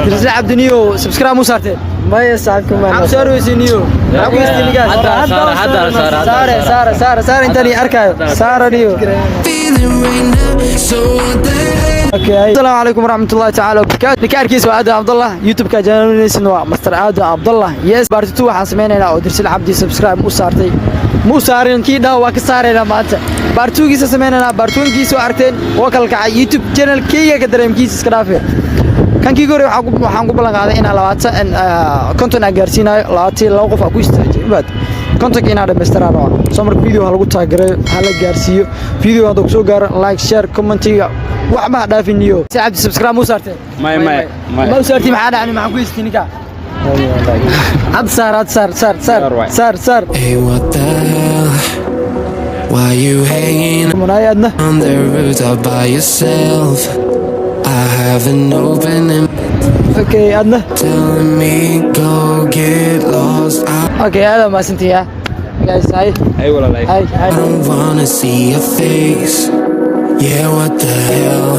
درس عبد نيو سبسكرايب مو صارت ما يساعدكم عم صاروا نيو صار انت لي اركا صار نيو اوكي السلام عليكم ورحمه الله تعالى وبركاته نكاركيس وعدا عبد الله يوتيوب كجانوني سنوا مستر عدا عبد الله يس بارت 2 waxaan sameeynaa oo dirsil cabdi subscribe u saartay muu saarin kii dhaa waa ka saarayna maanta bart 2 giisa sameeynaa bart 1 giisa aragteen oo kala kacay youtube channel keyga ka dareemkiisa iska dhaafay kan kii gore waxaan ku ballan qaaday in 20 content aan gaarsiinayo 22 qof aan ku istaajibad content ina dhameystiraan oo soo marka video lagu taageeray hala gaarsiiyo video aan soo gaar like share commentiga wax ma dhaafiniyo si cabdi subscribe mu saartay ma saartay maxaa dhacay maxaan ku istiinika عد صار Hey, what the hell? Why you hanging on the rooftop by yourself? I have an opening. Okay, Adna. Telling me go get lost. Okay, هذا ما سنتيها. Guys, hi. Hey, والله. Hi. I don't wanna see your face. Yeah, what the hell?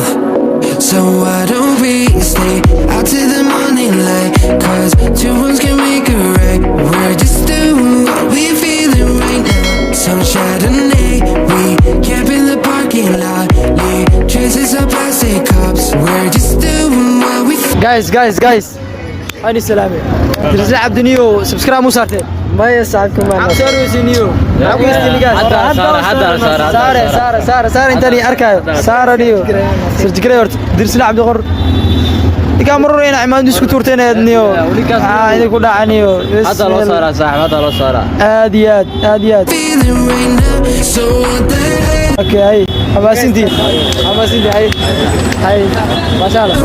So why don't we stay out till the morning light? 'Cause two ones can make a right. We're just doing what we feeling right now. Some Chardonnay, we camp in the parking lot. Leave traces of plastic cups. We're just doing what we guys. هاني سلامي. درس عبد نيو سبسكرايب مو صارت. ما يساعدكم عم صاروا نيو. عم صار انت لي اركا صار نيو. صرت كريورت درس عبد غر كان مرورين عمان ديسكو تورتين نيو هذه كلها عنيو هذا لو صار صاحب هذا لو صار هاديات feeling right now. So what the hell? اوكي هاي حماسينتي هاي ما شاء الله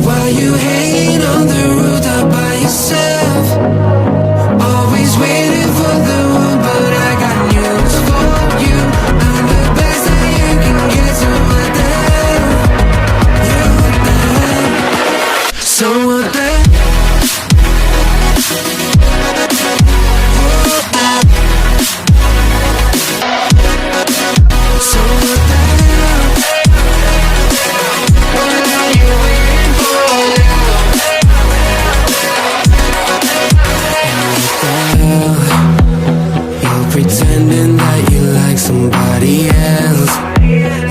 Why you hanging on the rooftop by yourself? Always waiting for the one, but I got news for you. I'm the best that you can get, so what the hell? Yeah, what the hell? So what the hell? So what the hell? What are you waiting for? You're pretending that you like somebody else,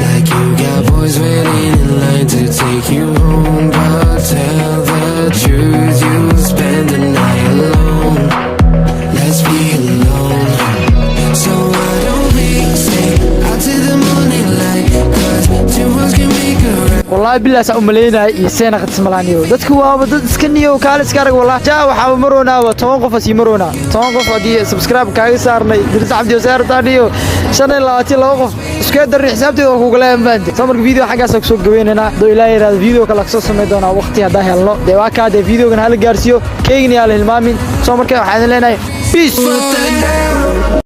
like you got boys waiting in line to take you home. But tell the truth, you'll spend the night alone. Let's be alone. So why don't we stay out till the morning light? 'Cause two ones can make a right. والله بالله سأملينا يسينا قد ملانيو دتك waa dad iska niyo kaalis ka arag wallahi jaa waxa maroona 10 qof asi maroona 10 qof hadii subscribe kaaga saarnay dirta cabdi saartaaniyo 22 qof iska dar xisaabteeda ku galeen baan soo marka video xagaas ku soo gaweynana do ilaahay raad video kala soo sameey doona waqti hadaa helno de waa ka de videogan hal gaarsiyo keegni hal hilmaamin soo marka waxaan leenahay peace.